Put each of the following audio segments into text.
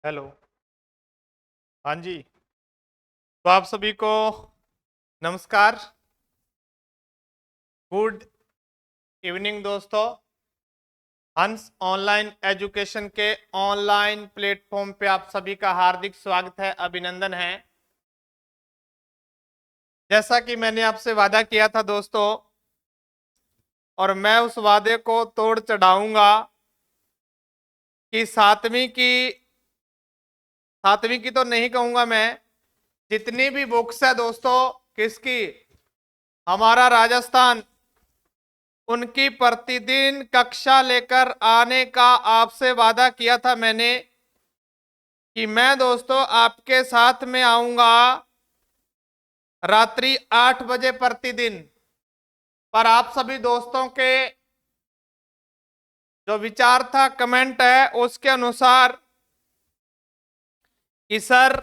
Hello. हाँ जी। तो आप सभी को नमस्कार, गुड इवनिंग दोस्तों। हंस ऑनलाइन एजुकेशन के ऑनलाइन प्लेटफॉर्म पे आप सभी का हार्दिक स्वागत है, अभिनंदन है। जैसा कि मैंने आपसे वादा किया था दोस्तों, और मैं उस वादे को तोड़ चढ़ाऊंगा कि सातवीं की तो नहीं कहूंगा मैं, जितनी भी बुक्स है दोस्तों, किसकी, हमारा राजस्थान, उनकी प्रतिदिन कक्षा लेकर आने का आपसे वादा किया था मैंने कि मैं दोस्तों आपके साथ में आऊंगा रात्रि 8 बजे प्रतिदिन। पर आप सभी दोस्तों के जो विचार था, कमेंट है, उसके अनुसार कि सर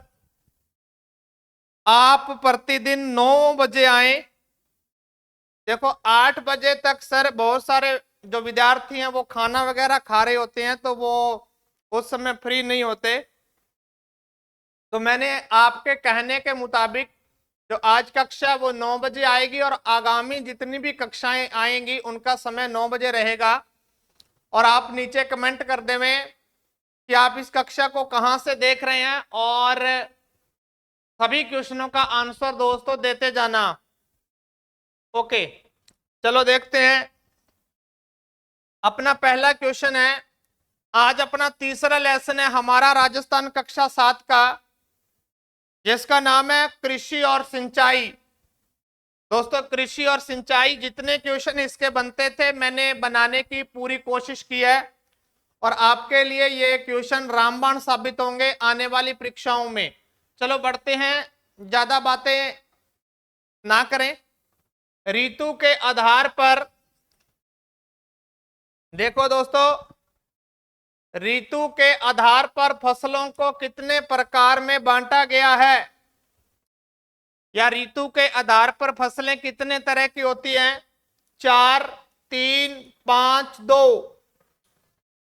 आप प्रतिदिन 9 बजे आए। देखो 8 बजे तक सर बहुत सारे जो विद्यार्थी हैं वो खाना वगैरह खा रहे होते हैं, तो वो उस समय फ्री नहीं होते। तो मैंने आपके कहने के मुताबिक जो आज कक्षा वो 9 बजे आएगी, और आगामी जितनी भी कक्षाएं आएंगी उनका समय 9 बजे रहेगा। और आप नीचे कमेंट कर देवें कि आप इस कक्षा को कहां से देख रहे हैं, और सभी क्वेश्चनों का आंसर दोस्तों देते जाना। ओके, चलो देखते हैं। अपना पहला क्वेश्चन है, आज अपना तीसरा लेसन है हमारा राजस्थान कक्षा 7 का, जिसका नाम है कृषि और सिंचाई। दोस्तों कृषि और सिंचाई जितने क्वेश्चन इसके बनते थे मैंने बनाने की पूरी कोशिश की है, और आपके लिए ये क्वेश्चन रामबाण साबित होंगे आने वाली परीक्षाओं में। चलो बढ़ते हैं, ज्यादा बातें ना करें। ऋतु के आधार पर देखो दोस्तों, ऋतु के आधार पर फसलों को कितने प्रकार में बांटा गया है, या ऋतु के आधार पर फसलें कितने तरह की होती हैं? 4, 3, 5, 2।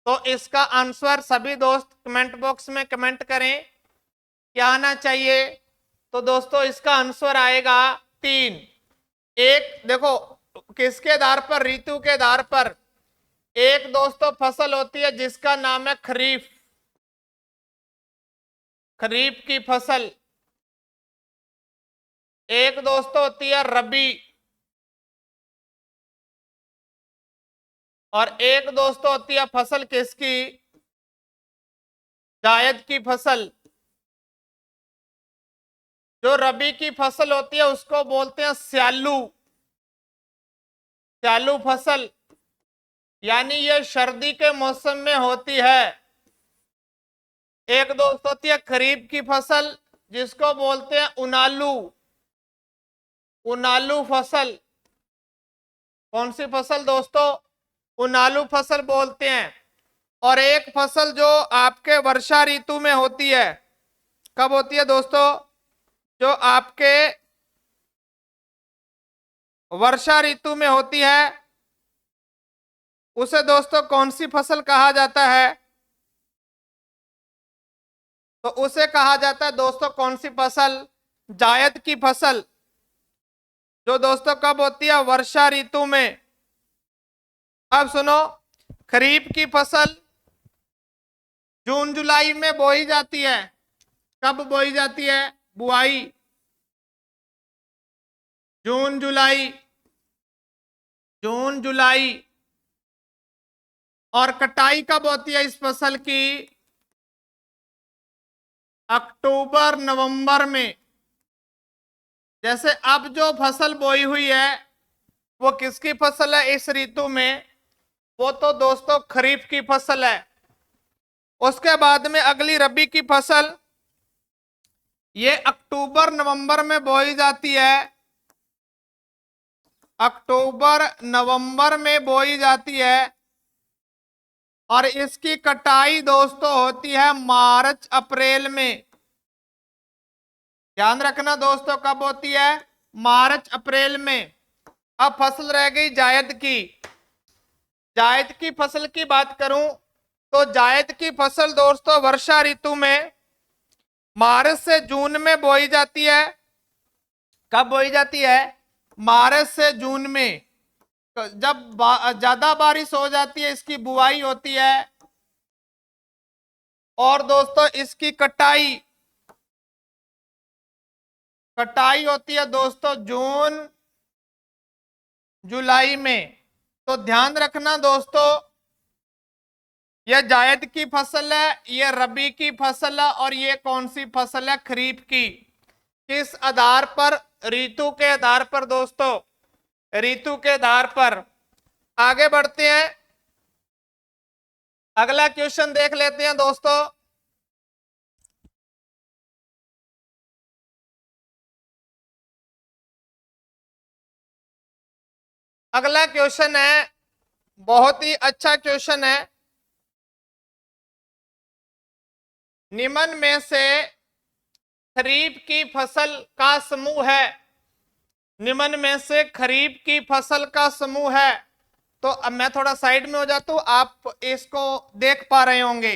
तो इसका आंसर सभी दोस्त कमेंट बॉक्स में कमेंट करें, क्या आना चाहिए? तो दोस्तों इसका आंसर आएगा 3। एक देखो, किसके आधार पर? ऋतु के आधार पर। एक दोस्तों फसल होती है जिसका नाम है खरीफ, खरीफ की फसल। एक दोस्तों होती है रबी, और एक दोस्तों होती है फसल किसकी? जायद की फसल। जो रबी की फसल होती है उसको बोलते हैं स्यालू, स्यालू फसल, यानी ये सर्दी के मौसम में होती है। एक दोस्त होती है खरीफ की फसल, जिसको बोलते हैं उनालू, उनालू फसल। कौन सी फसल दोस्तों? उनालू फसल बोलते हैं। और एक फसल जो आपके वर्षा ऋतु में होती है, कब होती है दोस्तों? जो आपके वर्षा ऋतु में होती है, उसे दोस्तों कौन सी फसल कहा जाता है? तो उसे कहा जाता है दोस्तों कौन सी फसल? जायद की फसल, जो दोस्तों कब होती है? वर्षा ऋतु में। अब सुनो, खरीफ की फसल जून जुलाई में बोई जाती है। कब बोई जाती है? बुआई जून जुलाई, जून जुलाई। और कटाई कब होती है इस फसल की? अक्टूबर नवंबर में। जैसे अब जो फसल बोई हुई है वो किसकी फसल है इस ऋतु में? वो तो दोस्तों खरीफ की फसल है। उसके बाद में अगली रबी की फसल, ये अक्टूबर नवंबर में बोई जाती है, अक्टूबर नवंबर में बोई जाती है। और इसकी कटाई दोस्तों होती है मार्च अप्रैल में। ध्यान रखना दोस्तों, कब होती है? मार्च अप्रैल में। अब फसल रह गई जायद की। जायद की फसल की बात करूं तो जायद की फसल दोस्तों वर्षा ऋतु में मार्च से जून में बोई जाती है। कब बोई जाती है? मार्च से जून में। जब ज्यादा बारिश हो जाती है इसकी बुआई होती है। और दोस्तों इसकी कटाई होती है दोस्तों जून जुलाई में। तो ध्यान रखना दोस्तों, यह जायद की फसल है, यह रबी की फसल है, और ये कौन सी फसल है? खरीफ की। किस आधार पर? ऋतु के आधार पर दोस्तों, ऋतु के आधार पर। आगे बढ़ते हैं, अगला क्वेश्चन देख लेते हैं दोस्तों। अगला क्वेश्चन है, बहुत ही अच्छा क्वेश्चन है। निम्न में से खरीफ की फसल का समूह है। निम्न में से खरीफ की फसल का समूह है। तो अब मैं थोड़ा साइड में हो जाता हूं, आप इसको देख पा रहे होंगे।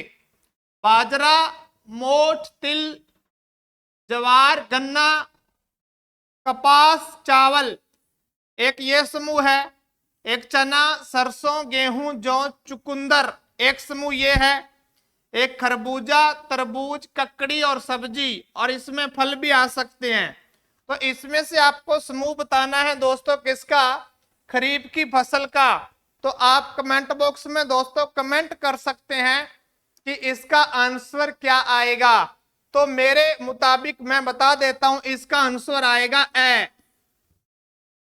बाजरा, मोठ, तिल, ज्वार, गन्ना, कपास, चावल, एक ये समूह है। एक चना, सरसों, गेहूं, जौ, चुकंदर, एक समूह ये है। एक खरबूजा, तरबूज, ककड़ी और सब्जी, और इसमें फल भी आ सकते हैं। तो इसमें से आपको समूह बताना है दोस्तों किसका? खरीफ की फसल का। तो आप कमेंट बॉक्स में दोस्तों कमेंट कर सकते हैं कि इसका आंसर क्या आएगा। तो मेरे मुताबिक मैं बता देता हूं, इसका आंसर आएगा ए।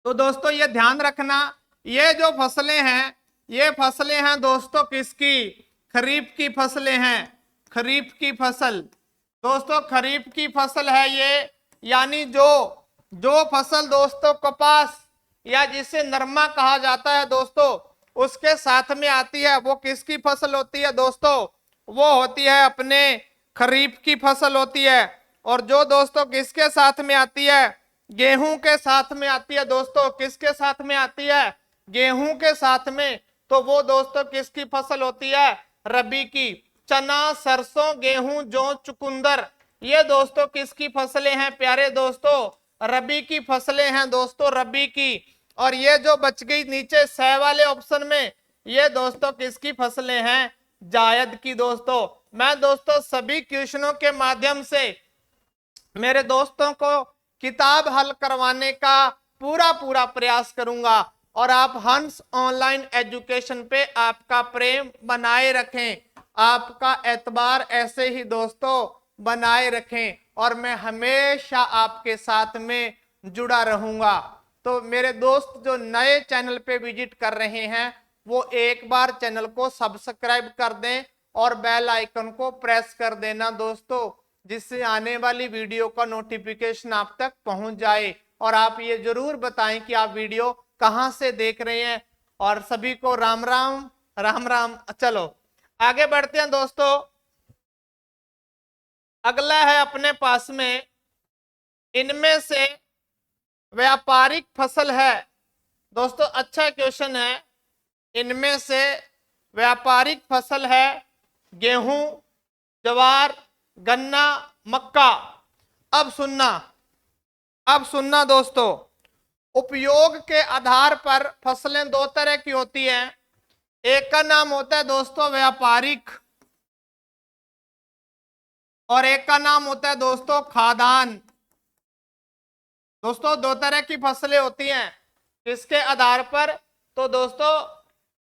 तो दोस्तों ये ध्यान रखना, ये जो फसलें हैं, ये फसलें हैं दोस्तों किसकी? खरीफ की फसलें हैं। खरीफ की फसल दोस्तों, खरीफ की फसल है ये। यानी जो फसल दोस्तों कपास या जिसे नरमा कहा जाता है दोस्तों, उसके साथ में आती है, वो किसकी फसल होती है दोस्तों? वो होती है अपने खरीफ की फसल होती है। और जो दोस्तों किसके साथ में आती है? गेहूं के साथ में आती है दोस्तों। किसके साथ में आती है? गेहूं के साथ में। तो वो दोस्तों किसकी फसल होती है? रबी की। चना, सरसों, गेहूं, जौ, चुकंदर, ये दोस्तों किसकी फसलें हैं प्यारे दोस्तों? रबी की फसलें हैं दोस्तों, रबी की। और ये जो बच गई नीचे सह वाले ऑप्शन में, ये दोस्तों किसकी फसलें हैं? जायद की दोस्तों। मैं दोस्तों सभी क्वेश्चनों के माध्यम से मेरे दोस्तों को किताब हल करवाने का पूरा प्रयास करूंगा। और आप हंस ऑनलाइन एजुकेशन पे आपका प्रेम बनाए रखें, आपका एतबार ऐसे ही दोस्तों बनाए रखें, और मैं हमेशा आपके साथ में जुड़ा रहूंगा। तो मेरे दोस्त जो नए चैनल पे विजिट कर रहे हैं, वो एक बार चैनल को सब्सक्राइब कर दें और बेल आइकन को प्रेस कर देना दोस्तों, जिससे आने वाली वीडियो का नोटिफिकेशन आप तक पहुंच जाए। और आप ये जरूर बताएं कि आप वीडियो कहां से देख रहे हैं। और सभी को राम राम, राम राम। चलो आगे बढ़ते हैं दोस्तों। अगला है अपने पास में, इनमें से व्यापारिक फसल है दोस्तों। अच्छा क्वेश्चन है। इनमें से व्यापारिक फसल है गेहूं, ज्वार, गन्ना, मक्का। अब सुनना दोस्तों, उपयोग के आधार पर फसलें दो तरह की होती हैं। एक का नाम होता है दोस्तों व्यापारिक, और एक का नाम होता है दोस्तों खाद्यान्न। दोस्तों दो तरह की फसलें होती हैं। किसके आधार पर? तो दोस्तों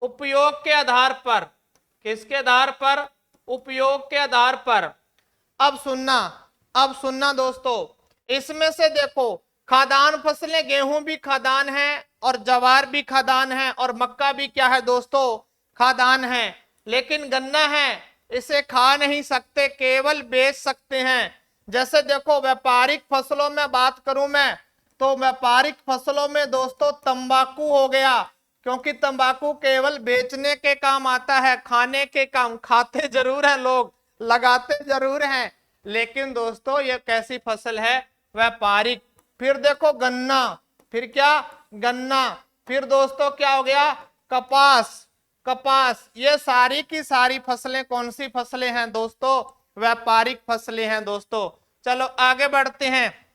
उपयोग के आधार पर। किसके आधार पर? उपयोग के आधार पर। अब सुनना दोस्तों, इसमें से देखो खाद्यान्न फसलें, गेहूं भी खाद्यान्न है और ज्वार भी खाद्यान्न है और मक्का भी क्या है दोस्तों? खाद्यान्न है। लेकिन गन्ना है, इसे खा नहीं सकते, केवल बेच सकते हैं। जैसे देखो व्यापारिक फसलों में बात करूं मैं, तो व्यापारिक फसलों में दोस्तों तंबाकू हो गया, क्योंकि तंबाकू केवल बेचने के काम आता है, खाने के काम खाते जरूर हैं लोग, लगाते जरूर हैं, लेकिन दोस्तों ये कैसी फसल है? व्यापारिक। फिर देखो गन्ना, फिर क्या? गन्ना। फिर दोस्तों क्या हो गया? कपास। कपास, ये सारी की सारी फसलें कौन सी फसलें हैं दोस्तों? व्यापारिक फसलें हैं दोस्तों। चलो आगे बढ़ते हैं,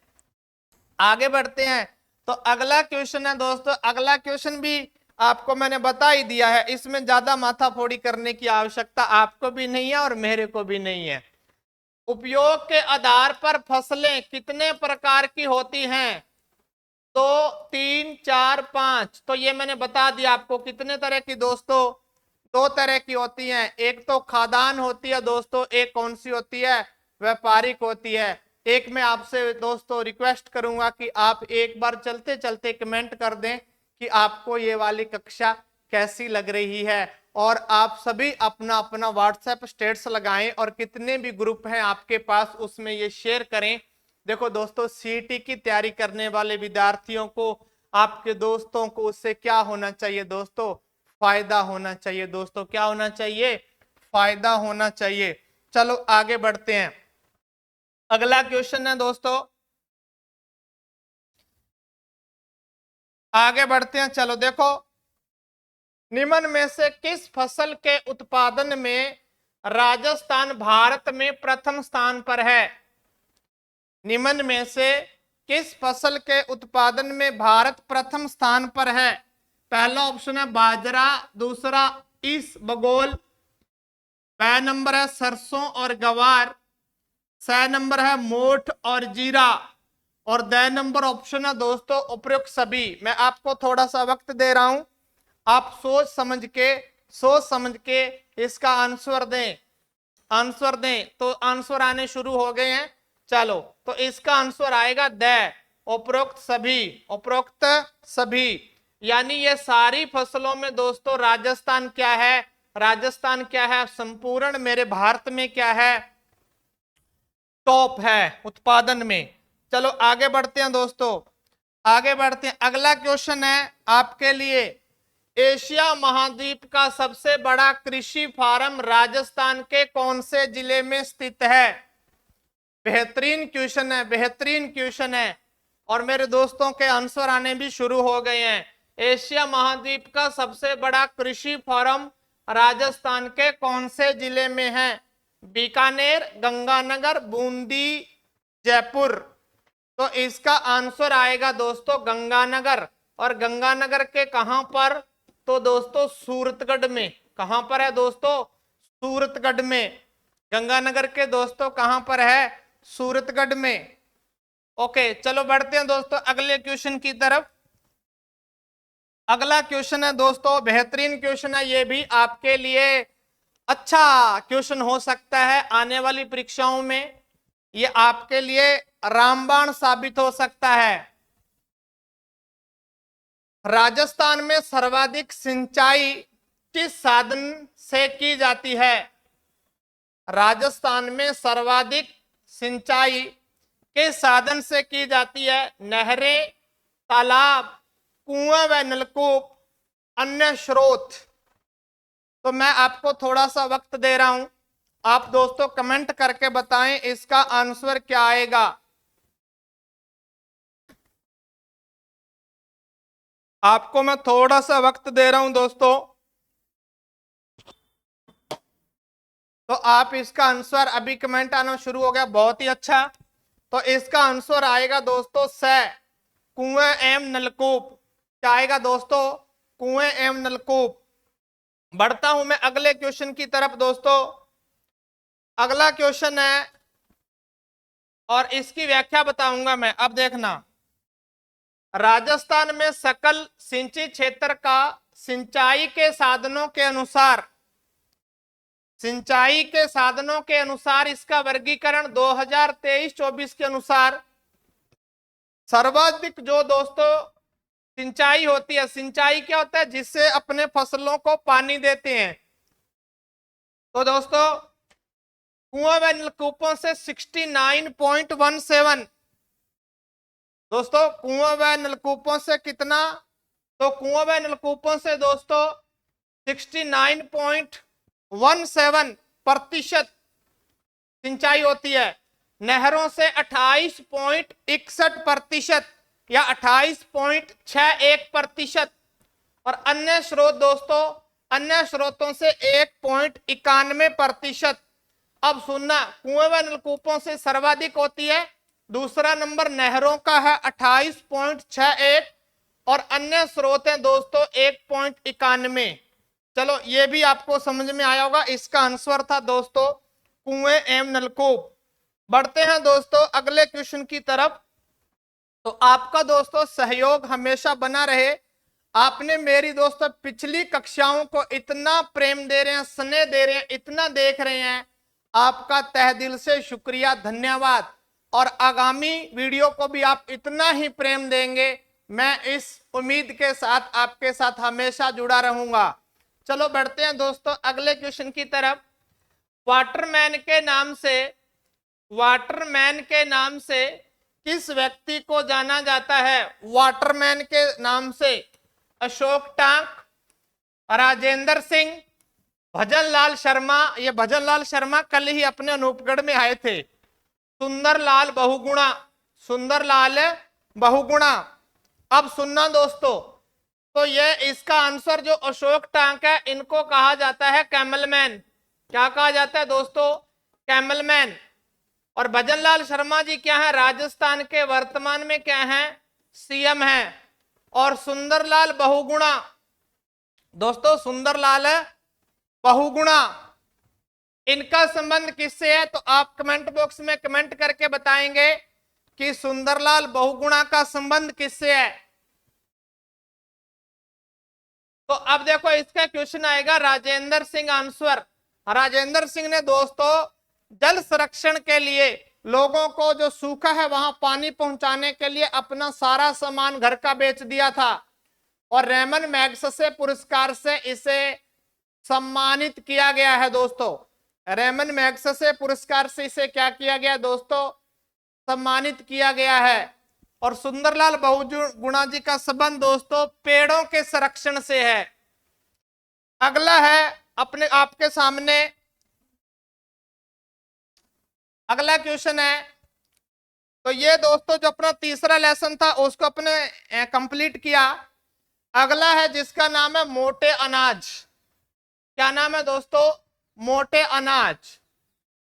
आगे बढ़ते हैं। तो अगला क्वेश्चन है दोस्तों, अगला क्वेश्चन भी आपको मैंने बता ही दिया है, इसमें ज्यादा माथाफोड़ी करने की आवश्यकता आपको भी नहीं है और मेरे को भी नहीं है। उपयोग के आधार पर फसलें कितने प्रकार की होती हैं? 2, 3, 4, 5। तो ये मैंने बता दिया आपको कितने तरह की दोस्तों, 2 तरह की होती हैं। एक तो खाद्यान्न होती है दोस्तों, एक कौन सी होती है? व्यापारिक होती है। एक मैं आपसे दोस्तों रिक्वेस्ट करूंगा कि आप एक बार चलते चलते कमेंट कर दें कि आपको ये वाली कक्षा कैसी लग रही है, और आप सभी अपना अपना व्हाट्सएप स्टेटस लगाएं और कितने भी ग्रुप हैं आपके पास उसमें ये शेयर करें। देखो दोस्तों, सीईटी की तैयारी करने वाले विद्यार्थियों को, आपके दोस्तों को उससे क्या होना चाहिए दोस्तों? फायदा होना चाहिए दोस्तों। क्या होना चाहिए? फायदा होना चाहिए। चलो आगे बढ़ते हैं, अगला क्वेश्चन है दोस्तों, आगे बढ़ते हैं। चलो देखो, निम्न में से किस फसल के उत्पादन में राजस्थान भारत में प्रथम स्थान पर है? निम्न में से किस फसल के उत्पादन में भारत प्रथम स्थान पर है? पहला ऑप्शन है बाजरा, दूसरा इसबगोल, ब नंबर है सरसों और गवार, स नंबर है मोठ और जीरा, और द नंबर ऑप्शन है दोस्तों उपयुक्त सभी। मैं आपको थोड़ा सा वक्त दे रहा हूं, आप सोच समझ के इसका आंसर दें, आंसर दें। तो आंसर आने शुरू हो गए हैं। चलो, तो इसका आंसर आएगा द, उपरोक्त सभी, उपरोक्त सभी। यानी ये सारी फसलों में दोस्तों राजस्थान क्या है? राजस्थान क्या है? संपूर्ण मेरे भारत में क्या है? टॉप है उत्पादन में। चलो आगे बढ़ते हैं दोस्तों, आगे बढ़ते हैं। अगला क्वेश्चन है आपके लिए, एशिया महाद्वीप का सबसे बड़ा कृषि फार्म राजस्थान के कौन से जिले में स्थित है? बेहतरीन क्वेश्चन है, बेहतरीन क्वेश्चन है, और मेरे दोस्तों के आंसर आने भी शुरू हो गए हैं। एशिया महाद्वीप का सबसे बड़ा कृषि फार्म राजस्थान के कौन से जिले में है? बीकानेर, गंगानगर, बूंदी, जयपुर। तो इसका आंसर आएगा दोस्तों गंगानगर, और गंगानगर के कहां पर? तो दोस्तों सूरतगढ़ में। कहां पर है दोस्तों? सूरतगढ़ में। गंगानगर के दोस्तों कहां पर है? सूरतगढ़ में। ओके, चलो बढ़ते हैं दोस्तों अगले क्वेश्चन की तरफ। अगला क्वेश्चन है दोस्तों, बेहतरीन क्वेश्चन है, ये भी आपके लिए अच्छा क्वेश्चन हो सकता है आने वाली परीक्षाओं में, ये आपके लिए रामबाण साबित हो सकता है। राजस्थान में सर्वाधिक सिंचाई किस साधन से की जाती है? राजस्थान में सर्वाधिक सिंचाई किस साधन से की जाती है? नहरें, तालाब, कुआं व नलकूप, अन्य स्रोत। तो मैं आपको थोड़ा सा वक्त दे रहा हूं, आप दोस्तों कमेंट करके बताएं इसका आंसर क्या आएगा। आपको मैं थोड़ा सा वक्त दे रहा हूं दोस्तों, तो आप इसका आंसर, अभी कमेंट आना शुरू हो गया, बहुत ही अच्छा। तो इसका आंसर आएगा दोस्तों स, कुएं एवं नलकूप। क्या आएगा दोस्तों? कुएं एवं नलकूप। बढ़ता हूं मैं अगले क्वेश्चन की तरफ दोस्तों। अगला क्वेश्चन है और इसकी व्याख्या बताऊंगा मैं। अब देखना, राजस्थान में सकल सिंचित क्षेत्र का सिंचाई के साधनों के अनुसार, सिंचाई के साधनों के अनुसार इसका वर्गीकरण 2023-24 के अनुसार सर्वाधिक जो दोस्तों सिंचाई होती है, सिंचाई क्या होता है? जिससे अपने फसलों को पानी देते हैं। तो दोस्तों कुआं व नलकूपों से 69.17, दोस्तों कुआं व नलकूपों से कितना? तो कुआं व नलकूपों से दोस्तों 69.17% सिंचाई होती है। नहरों से 28.61% या 28.61%, और अन्य स्रोत दोस्तों अन्य स्रोतों से 1.91%। अब सुनना, कुएं व नलकूपों से सर्वाधिक होती है। दूसरा नंबर नहरों का है 28.61 और अन्य स्रोत हैं दोस्तों 1.91। चलो ये भी आपको समझ में आया होगा। इसका आंसर था दोस्तों कुएं एवं नलकूप। बढ़ते हैं दोस्तों अगले क्वेश्चन की तरफ। तो आपका दोस्तों सहयोग हमेशा बना रहे। आपने मेरी दोस्तों पिछली कक्षाओं को इतना प्रेम दे रहे हैं, स्नेह दे रहे हैं, इतना देख रहे हैं, आपका तहे दिल से शुक्रिया, धन्यवाद। और आगामी वीडियो को भी आप इतना ही प्रेम देंगे, मैं इस उम्मीद के साथ आपके साथ हमेशा जुड़ा रहूंगा। चलो बढ़ते हैं दोस्तों अगले क्वेश्चन की तरफ। वाटरमैन के नाम से किस व्यक्ति को जाना जाता है? वाटरमैन के नाम से अशोक टांक, राजेंद्र सिंह, भजनलाल शर्मा। ये भजनलाल शर्मा कल ही अपने अनूपगढ़ में आए थे। सुंदरलाल बहुगुणा। अब सुनना दोस्तों, तो ये इसका आंसर जो अशोक टांक है, इनको कहा जाता है कैमलमैन। क्या कहा जाता है दोस्तों? कैमलमैन। और भजनलाल शर्मा जी क्या है? राजस्थान के वर्तमान में क्या है? सीएम है। और सुंदरलाल बहुगुणा दोस्तों, सुंदरलाल बहुगुणा, इनका संबंध किससे है? तो आप कमेंट बॉक्स में कमेंट करके बताएंगे कि सुंदरलाल बहुगुणा का संबंध किससे है। तो अब देखो इसका क्वेश्चन आएगा राजेंद्र सिंह आंसर। राजेंद्र सिंह ने दोस्तों जल संरक्षण के लिए, लोगों को जो सूखा है वहां पानी पहुंचाने के लिए अपना सारा सामान घर का बेच दिया था। और रेमन मैग्सेसे पुरस्कार से इसे सम्मानित किया गया है दोस्तों। रेमन मैग्सेसे पुरस्कार से इसे क्या किया गया दोस्तों? सम्मानित किया गया है। और सुंदरलाल बहुगुणा जी का संबंध दोस्तों पेड़ों के संरक्षण से है। अगला है अपने आपके सामने, अगला क्वेश्चन है। तो ये दोस्तों जो अपना तीसरा लेसन था उसको अपने कंप्लीट किया। अगला है जिसका नाम है मोटे अनाज। क्या नाम है दोस्तों? मोटे अनाज।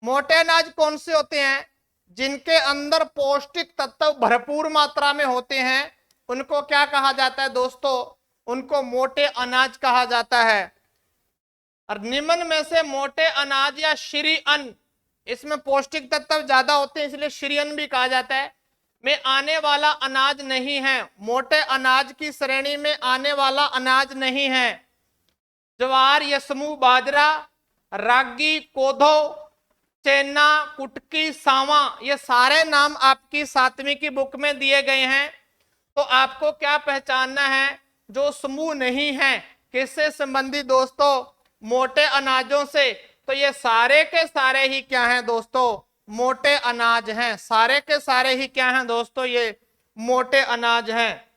मोटे अनाज कौन से होते हैं? जिनके अंदर पौष्टिक तत्व भरपूर मात्रा में होते हैं, उनको क्या कहा जाता है दोस्तों? उनको मोटे अनाज कहा जाता है। और निम्न में से मोटे अनाज या श्री अन्न, इसमें पौष्टिक तत्व ज्यादा होते हैं इसलिए श्री अन्न भी कहा जाता है, में आने वाला अनाज नहीं है। मोटे अनाज की श्रेणी में आने वाला अनाज नहीं है। ज्वार, ये समूह बाजरा, रागी, कोदो, चेना, कुटकी, सावा, ये सारे नाम आपकी 7वीं की बुक में दिए गए हैं। तो आपको क्या पहचानना है? जो समूह नहीं है किससे संबंधित दोस्तों? मोटे अनाजों से। तो ये सारे के सारे ही क्या हैं दोस्तों? मोटे अनाज हैं। सारे के सारे ही क्या हैं दोस्तों? ये मोटे अनाज हैं।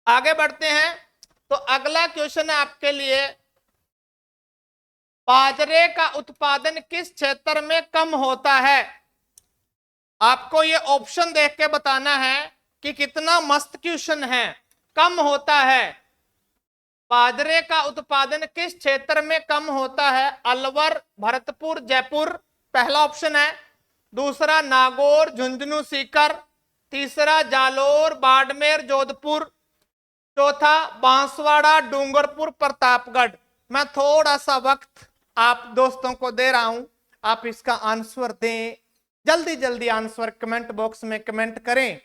आगे बढ़ते हैं। तो अगला क्वेश्चन है आपके लिए, बाजरे का उत्पादन किस क्षेत्र में कम होता है? आपको ये ऑप्शन देख के बताना है कि कितना मस्त क्वेश्चन है। कम होता है, बाजरे का उत्पादन किस क्षेत्र में कम होता है? अलवर, भरतपुर, जयपुर, पहला ऑप्शन है। दूसरा नागौर, झुंझुनू, सीकर। तीसरा जालोर, बाड़मेर, जोधपुर। चौथा बांसवाड़ा, डूंगरपुर, प्रतापगढ़। मैं थोड़ा सा वक्त आप दोस्तों को दे रहा हूं, आप इसका आंसर दें। जल्दी जल्दी आंसर कमेंट बॉक्स में कमेंट करें।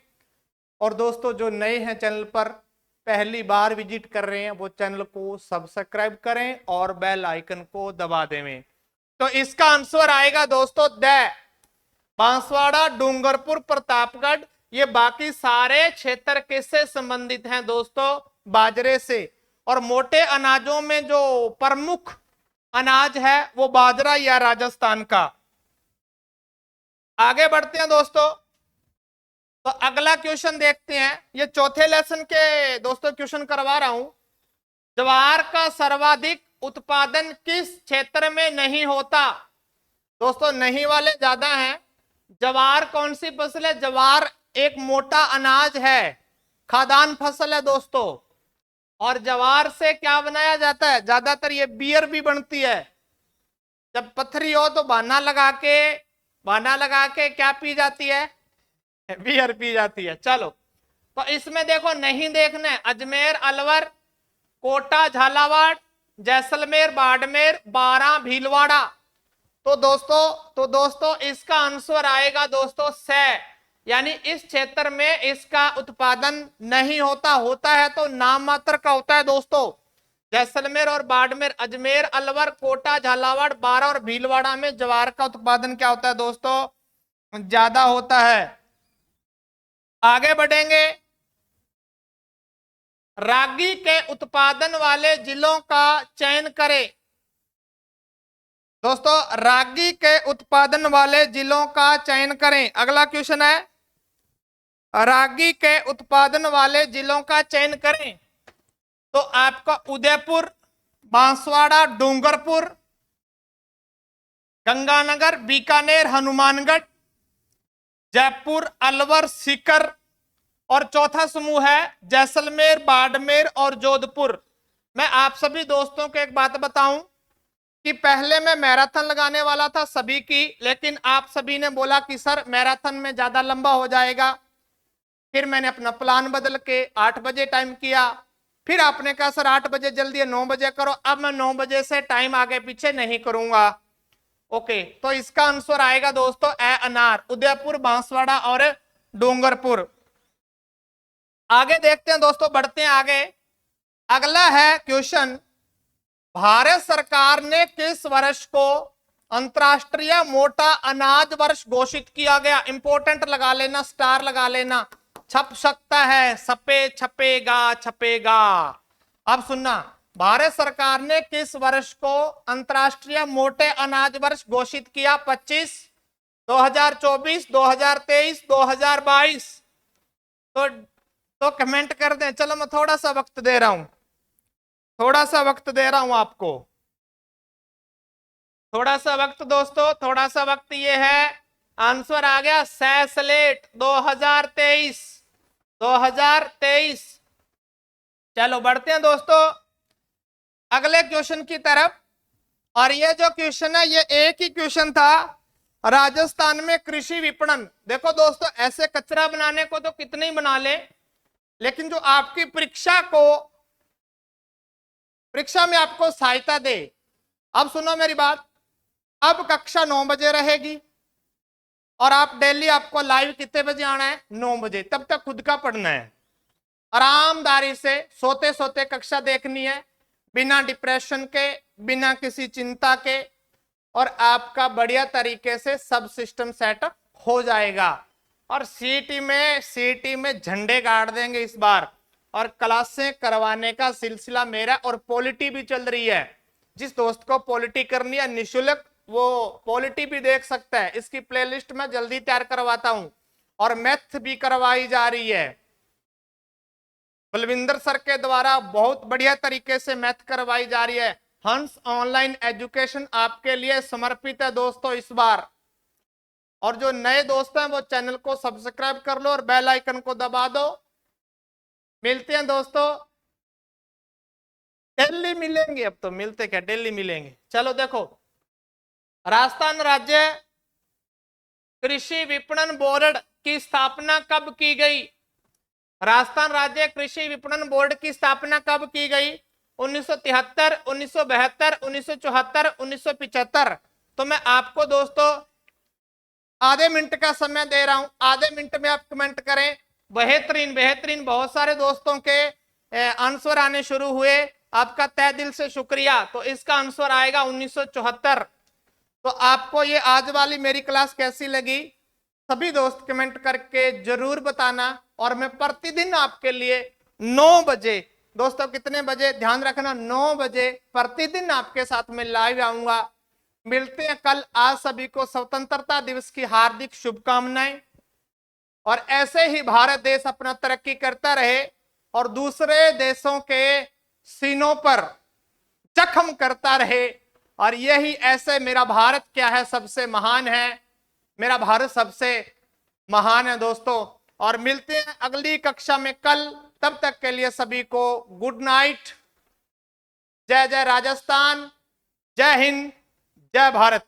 और दोस्तों जो नए हैं चैनल पर, पहली बार विजिट कर रहे हैं, वो चैनल को सब्सक्राइब करें और बेल आइकन को दबा दें। तो इसका आंसर आएगा दोस्तों बांसवाड़ा, डूंगरपुर, प्रतापगढ़। ये बाकी सारे क्षेत्र किससे संबंधित हैं दोस्तों? बाजरे से। और मोटे अनाजों में जो प्रमुख अनाज है वो बाजरा या राजस्थान का। आगे बढ़ते हैं दोस्तों। तो अगला क्वेश्चन देखते हैं। ये चौथे लेसन के दोस्तों क्वेश्चन करवा रहा हूं। ज्वार का सर्वाधिक उत्पादन किस क्षेत्र में नहीं होता? दोस्तों नहीं वाले ज्यादा हैं। ज्वार कौन सी फसल है? ज्वार एक मोटा अनाज है, खाद्यान्न फसल है दोस्तों। और ज्वार से क्या बनाया जाता है? ज्यादातर ये बियर भी बनती है। जब पथरी हो तो बहाना लगा के क्या पी जाती है? बियर पी जाती है। चलो, तो इसमें देखो नहीं देखना है, अजमेर, अलवर, कोटा, झालावाड़, जैसलमेर, बाड़मेर, बारां, भीलवाड़ा। तो दोस्तों इसका आंसर आएगा दोस्तों से, यानी इस क्षेत्र में इसका उत्पादन नहीं होता, होता है तो नाम मात्र का होता है दोस्तों। जैसलमेर और बाड़मेर, अजमेर, अलवर, कोटा, झालावाड़, बारां और भीलवाड़ा में ज्वार का उत्पादन क्या होता है दोस्तों? ज्यादा होता है। आगे बढ़ेंगे। रागी के उत्पादन वाले जिलों का चयन करें। दोस्तों रागी के उत्पादन वाले जिलों का चयन करें। अगला क्वेश्चन है, रागी के उत्पादन वाले जिलों का चयन करें। तो आपका उदयपुर, बांसवाड़ा, डूंगरपुर, गंगानगर, बीकानेर, हनुमानगढ़, जयपुर, अलवर, सीकर, और चौथा समूह है जैसलमेर, बाड़मेर और जोधपुर। मैं आप सभी दोस्तों को एक बात बताऊं कि पहले मैं मैराथन लगाने वाला था सभी की, लेकिन आप सभी ने बोला कि सर मैराथन में ज्यादा लंबा हो जाएगा। फिर मैंने अपना प्लान बदल के 8 बजे टाइम किया। फिर आपने कहा सर 8 बजे जल्दी 9 बजे करो। अब मैं 9 बजे से टाइम आगे पीछे नहीं करूंगा। ओके, तो इसका आंसर आएगा दोस्तों ए अनार, उदयपुर, बांसवाड़ा और डूंगरपुर। आगे देखते हैं दोस्तों, बढ़ते हैं आगे। अगला है क्वेश्चन, भारत सरकार ने किस वर्ष को अंतरराष्ट्रीय मोटा अनाज वर्ष घोषित किया गया? इंपोर्टेंट लगा लेना, स्टार लगा लेना, छप सकता है, छपे, छपेगा, छपेगा। अब सुनना, भारत सरकार ने किस वर्ष को अंतरराष्ट्रीय मोटे अनाज वर्ष घोषित किया? 25, 2024, 2023, 2022? तो कमेंट कर दें। चलो मैं थोड़ा सा वक्त दे रहा हूं, आपको थोड़ा सा वक्त दोस्तों, थोड़ा सा वक्त। ये है आंसर आ गया सैसलेट 2023। चलो बढ़ते हैं दोस्तों अगले क्वेश्चन की तरफ। और ये जो क्वेश्चन है ये एक ही क्वेश्चन था, राजस्थान में कृषि विपणन। देखो दोस्तों, ऐसे कचरा बनाने को तो कितने ही बना ले, लेकिन जो आपकी परीक्षा में आपको सहायता दे। अब सुनो मेरी बात, अब कक्षा 9 बजे रहेगी और आप डेली, आपको लाइव कितने बजे आना है? 9 बजे। तब तक खुद का पढ़ना है, आरामदारी से सोते सोते कक्षा देखनी है, बिना डिप्रेशन के, बिना किसी चिंता के, और आपका बढ़िया तरीके से सब सिस्टम सेट हो जाएगा। और सीईटी में झंडे गाड़ देंगे इस बार। और क्लासें करवाने का सिलसिला मेरा, और पॉलिटी भी चल रही है। जिस दोस्त को पॉलिटी करनी है निःशुल्क, वो पॉलिटी भी देख सकता है। इसकी प्लेलिस्ट में जल्दी तैयार करवाता हूं। और मैथ भी करवाई जा रही है, बलविंदर सर के द्वारा बहुत बढ़िया तरीके से मैथ करवाई जा रही है। हंस ऑनलाइन एजुकेशन आपके लिए समर्पित है दोस्तों इस बार। और जो नए दोस्त हैं वो चैनल को सब्सक्राइब कर लो और बेल आइकन को दबा दो। मिलते हैं दोस्तों, डेली मिलेंगे। अब तो मिलते क्या, डेली मिलेंगे। चलो देखो, राजस्थान राज्य कृषि विपणन बोर्ड की स्थापना कब की गई? राजस्थान राज्य कृषि विपणन बोर्ड की स्थापना कब की गई? 1973, 1972, 1974, 1975? तो मैं आपको दोस्तों आधे मिनट का समय दे रहा हूं, आधे मिनट में आप कमेंट करें। बेहतरीन, बहुत सारे दोस्तों के आंसर आने शुरू हुए, आपका तहे दिल से शुक्रिया। तो इसका आंसर आएगा 1974। तो आपको ये आज वाली मेरी क्लास कैसी लगी, सभी दोस्त कमेंट करके जरूर बताना। और मैं प्रतिदिन आपके लिए 9 बजे, दोस्तों कितने बजे ध्यान रखना, 9 बजे प्रतिदिन आपके साथ में लाइव आऊंगा। मिलते हैं कल। आज सभी को स्वतंत्रता दिवस की हार्दिक शुभकामनाएं। और ऐसे ही भारत देश अपना तरक्की करता रहे और दूसरे देशों के सीनों पर जख्म करता रहे। और यही ऐसे मेरा भारत क्या है, सबसे महान है। मेरा भारत सबसे महान है दोस्तों। और मिलते हैं अगली कक्षा में कल। तब तक के लिए सभी को गुड नाइट। जय जय राजस्थान, जय हिंद, जय भारत।